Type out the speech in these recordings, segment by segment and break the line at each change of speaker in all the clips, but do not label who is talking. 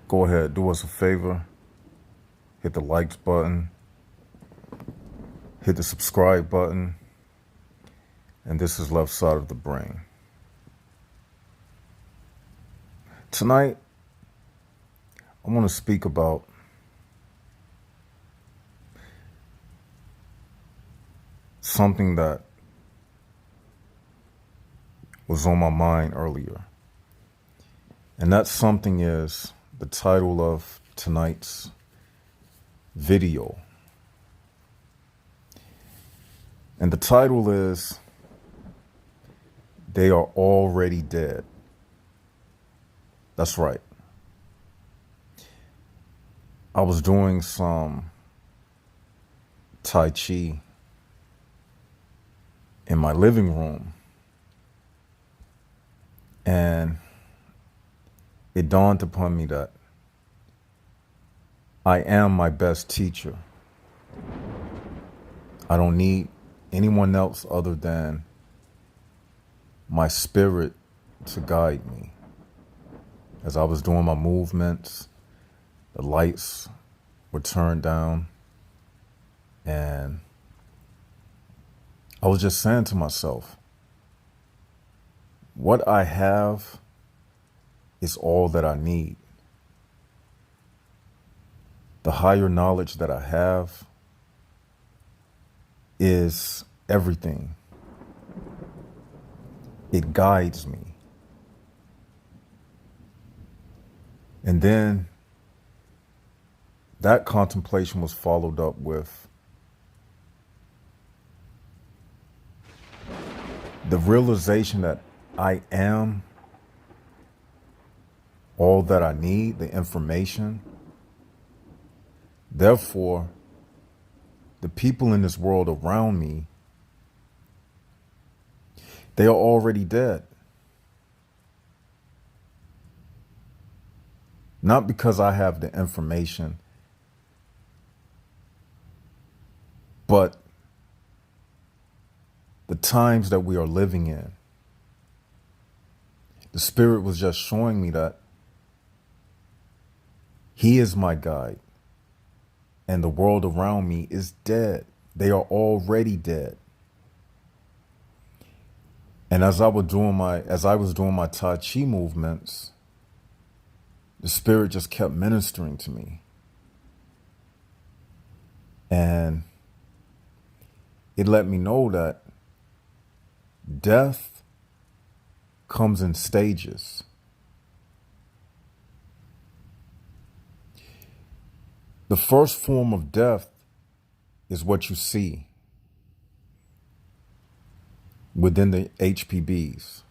go ahead, do us a favor, hit the likes button, hit the subscribe button, and this is Left Side of the Brain. Tonight, I want to speak about something that was on my mind earlier. And that something is the title of tonight's video. And the title is, They Are Already Dead. That's right. I was doing some Tai Chi in my living room, and it dawned upon me that I am my best teacher. I don't need anyone else other than my spirit to guide me. As I was doing my movements, the lights were turned down, and I was just saying to myself, what I have is all that I need. The higher knowledge that I have is everything. It guides me. And then that contemplation was followed up with the realization that I am all that I need, the information. Therefore, the people in this world around me, they are already dead. Not because I have the information, but the times that we are living in. The Spirit was just showing me that He is my guide, and the world around me is dead. They are already dead. And as I was doing my Tai Chi movements, the Spirit just kept ministering to me. And it let me know that death comes in stages. The first form of death is what you see within the HPBs.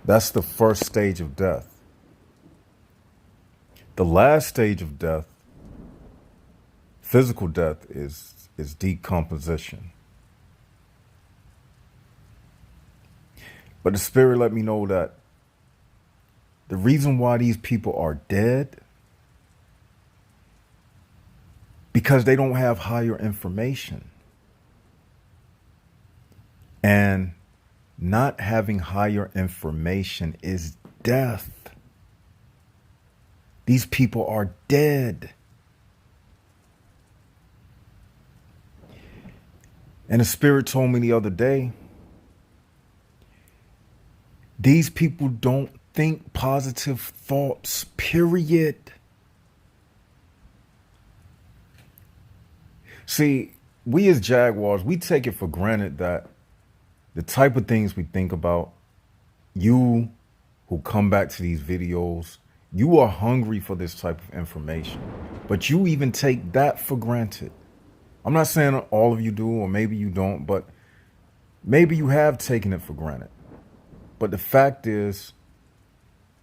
That's the first stage of death. The last stage of death, physical death, is decomposition. But the Spirit let me know that the reason why these people are dead, because they don't have higher information. And not having higher information is death. These people are dead. And the Spirit told me the other day, these people don't think positive thoughts, period. See, we as Jaguars, we take it for granted that the type of things we think about, you who come back to these videos, you are hungry for this type of information, but you even take that for granted. I'm not saying all of you do, or maybe you don't, but maybe you have taken it for granted. But the fact is,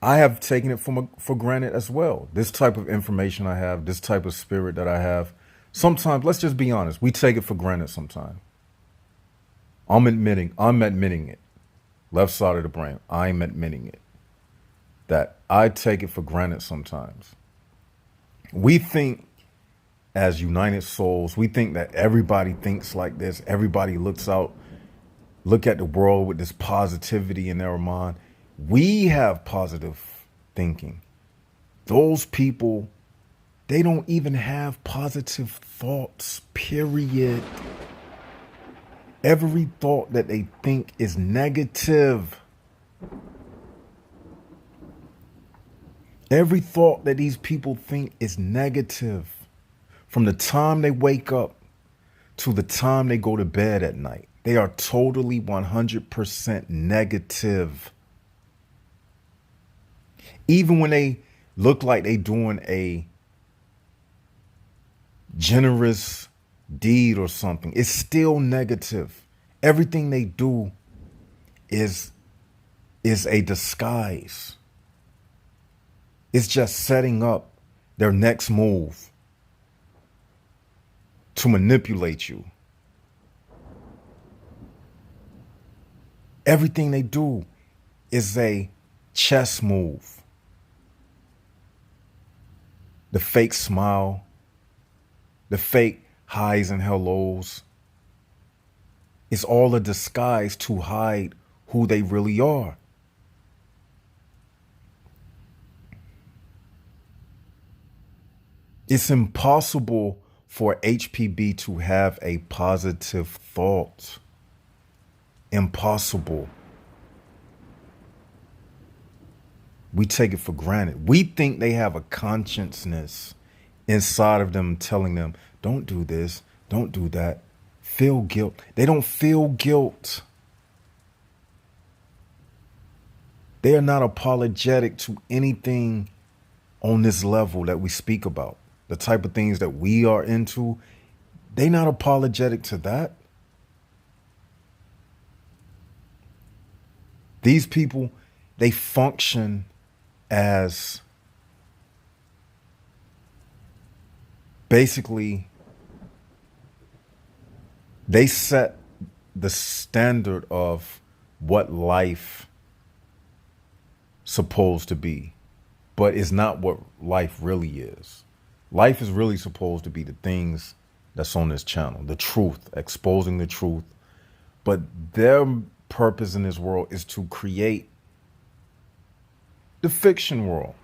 I have taken it for granted as well. This type of information I have, this type of spirit that I have, sometimes, let's just be honest, we take it for granted sometimes. I'm admitting it. Left side of the brain, I'm admitting it. That I take it for granted sometimes. We think as united souls, we think that everybody thinks like this. Everybody look at the world with this positivity in their mind. We have positive thinking. Those people, they don't even have positive thoughts, period. Every thought that they think is negative. Every thought that these people think is negative. From the time they wake up to the time they go to bed at night, they are totally 100% negative. Even when they look like they doing a generous deed or something, it's still negative. Everything they do is a disguise. It's just setting up their next move to manipulate you. Everything they do is a chess move. The fake smile, the fake highs and hellos. It's all a disguise to hide who they really are. It's impossible for HPB to have a positive thought. Impossible. We take it for granted. We think they have a consciousness inside of them telling them, don't do this, don't do that. Feel guilt. They don't feel guilt. They are not apologetic to anything on this level that we speak about. The type of things that we are into, they're not apologetic to that. These people, they function as basically, they set the standard of what life supposed to be, but it's not what life really is. Life is really supposed to be the things that's on this channel, the truth, exposing the truth. But their purpose in this world is to create the fiction world.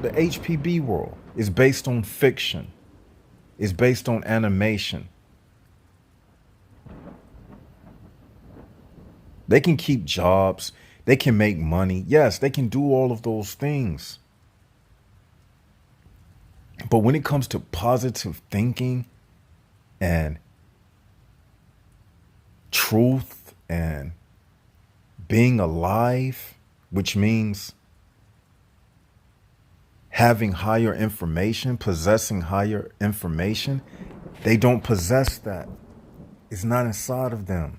The HPB world is based on fiction. It's based on animation. They can keep jobs. They can make money. Yes, they can do all of those things. But when it comes to positive thinking and truth and being alive, which means having higher information, possessing higher information, they don't possess that. It's not inside of them.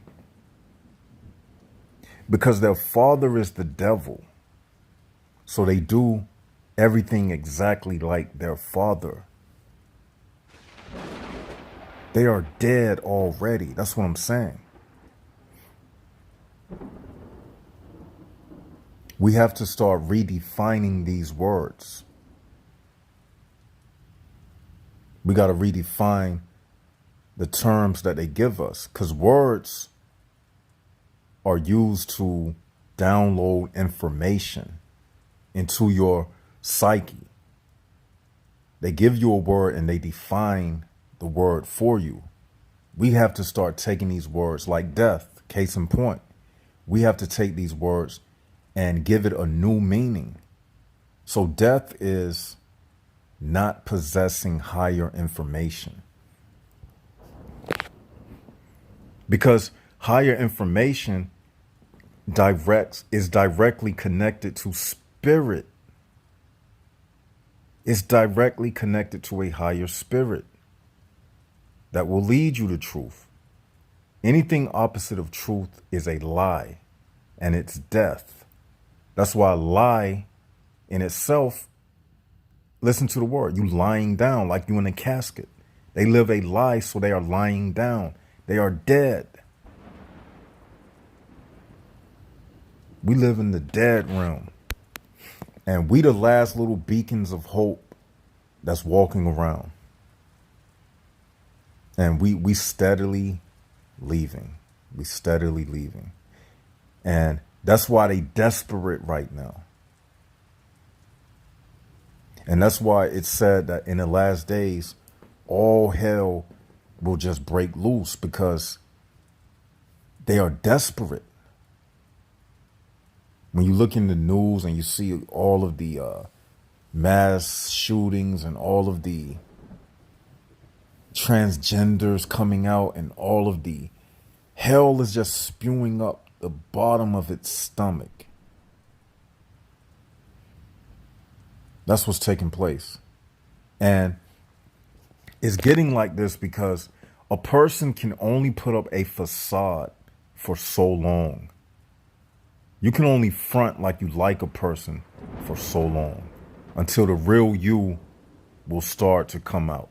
Because their father is the devil. So they do everything exactly like their father. They are dead already. That's what I'm saying. We have to start redefining these words. We got to redefine the terms that they give us, because words are used to download information into your psyche. They give you a word and they define the word for you. We have to start taking these words like death, case in point. We have to take these words and give it a new meaning. So death is not possessing higher information. Because higher information is directly connected to spirit. It's directly connected to a higher spirit that will lead you to truth. Anything opposite of truth is a lie, and it's death. That's why lie in itself, listen to the word, you lying down like you in a casket. They live a lie, so they are lying down. They are dead. We live in the dead realm. And we the last little beacons of hope that's walking around. And we steadily leaving. We steadily leaving. And that's why they desperate right now. And that's why it's said that in the last days, all hell will just break loose because they are desperate. When you look in the news and you see all of the mass shootings and all of the transgenders coming out and all of the hell is just spewing up the bottom of its stomach. That's what's taking place. And it's getting like this because a person can only put up a facade for so long. You can only front like you like a person for so long until the real you will start to come out.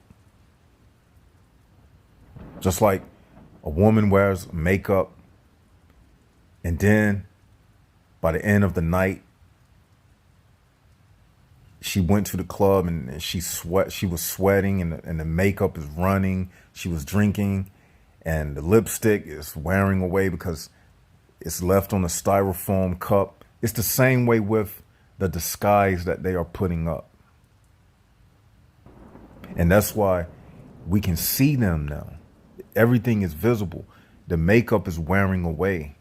Just like a woman wears makeup and then by the end of the night, she went to the club and she was sweating and the makeup is running. She was drinking and the lipstick is wearing away because it's left on a styrofoam cup. It's the same way with the disguise that they are putting up. And that's why we can see them now. Everything is visible. The makeup is wearing away.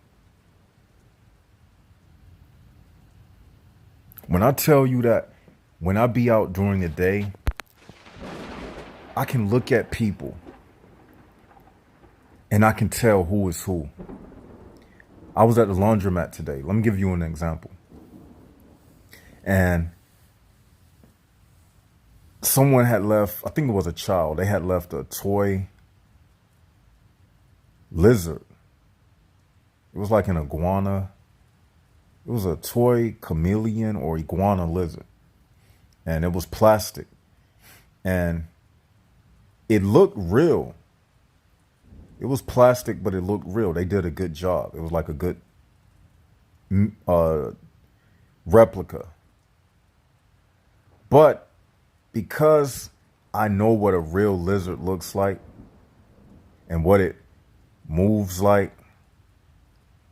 When I tell you that when I be out during the day, I can look at people and I can tell who is who. I was at the laundromat today. Let me give you an example. And someone had left, I think it was a child, they had left a toy lizard. It was like an iguana. It was a toy chameleon or iguana lizard. And it was plastic. And it looked real. It was plastic, but it looked real. They did a good job. It was like a good replica. But because I know what a real lizard looks like and what it moves like,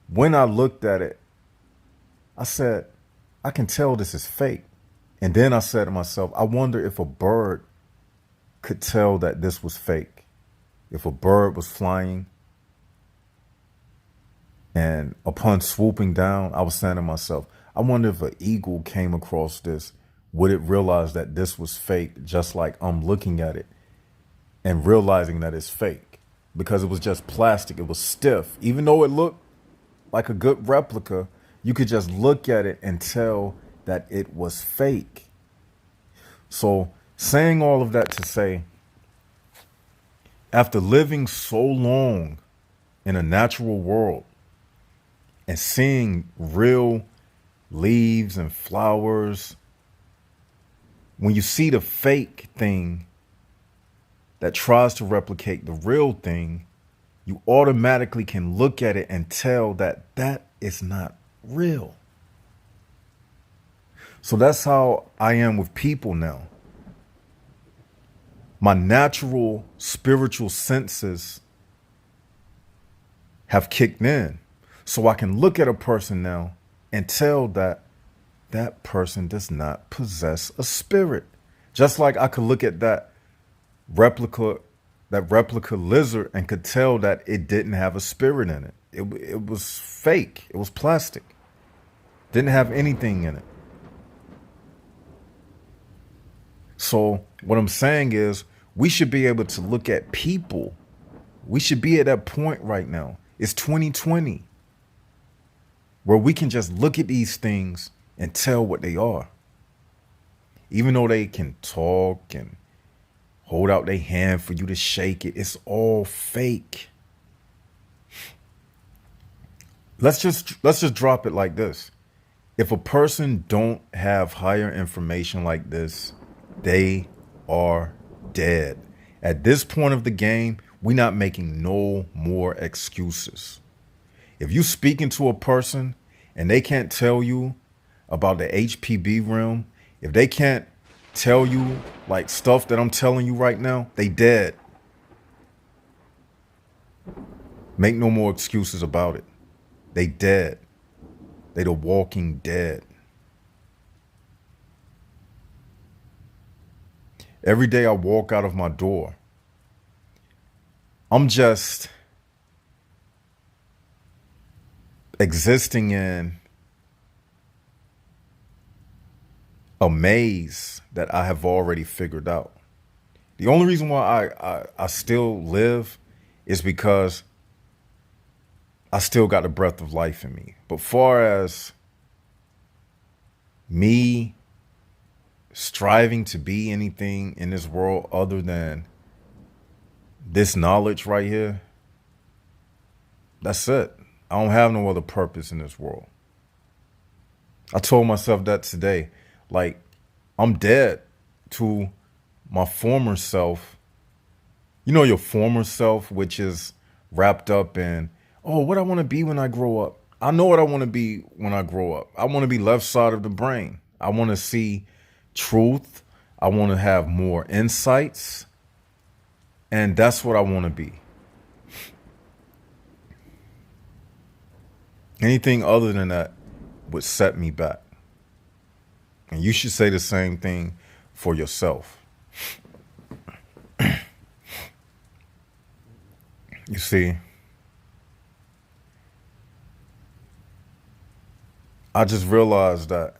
when I looked at it, I said, I can tell this is fake. And then I said to myself, I wonder if a bird could tell that this was fake. If a bird was flying and upon swooping down, I was saying to myself, I wonder if an eagle came across this, would it realize that this was fake, just like I'm looking at it and realizing that it's fake? Because it was just plastic. It was stiff. Even though it looked like a good replica, you could just look at it and tell that it was fake. So saying all of that to say, after living so long in a natural world and seeing real leaves and flowers, when you see the fake thing that tries to replicate the real thing, you automatically can look at it and tell that that is not real. So that's how I am with people now. My natural spiritual senses have kicked in. So I can look at a person now and tell that that person does not possess a spirit. Just like I could look at that replica lizard and could tell that it didn't have a spirit in it. It was fake. It was plastic. Didn't have anything in it. So what I'm saying is we should be able to look at people. We should be at that point right now. It's 2020 where we can just look at these things and tell what they are. Even though they can talk and hold out their hand for you to shake it, it's all fake. Let's just drop it like this. If a person don't have higher information like this, they are dead. At this point of the game, we're not making no more excuses. If you speaking to a person and they can't tell you about the HPB realm, if they can't tell you like stuff that I'm telling you right now, they dead. Make no more excuses about it. They dead. They the walking dead. Every day I walk out of my door, I'm just existing in a maze that I have already figured out. The only reason why I still live is because I still got the breath of life in me. But far as me striving to be anything in this world other than this knowledge right here, that's it. I don't have no other purpose in this world. I told myself that today. Like, I'm dead to my former self. You know, your former self, which is wrapped up in, oh, what I want to be when I grow up. I know what I want to be when I grow up. I want to be left side of the brain. I want to see truth. I want to have more insights. And that's what I want to be. Anything other than that would set me back. And you should say the same thing for yourself. You see, I just realized that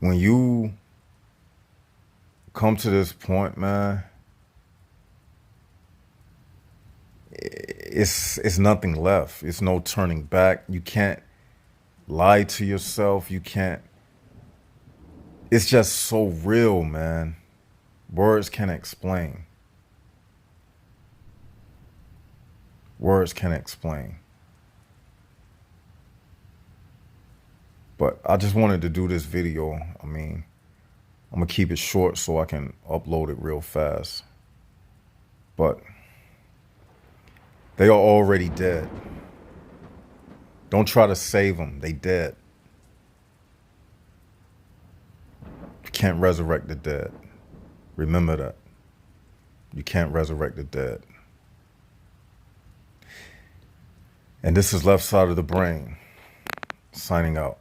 when you come to this point, man, it's nothing left. It's no turning back. You can't lie to yourself. You can't. It's just so real, man. Words can't explain. Words can't explain. But I just wanted to do this video. I mean, I'm going to keep it short so I can upload it real fast. But they are already dead. Don't try to save them. They dead. You can't resurrect the dead. Remember that. You can't resurrect the dead. And this is Left Side of the Brain, signing out.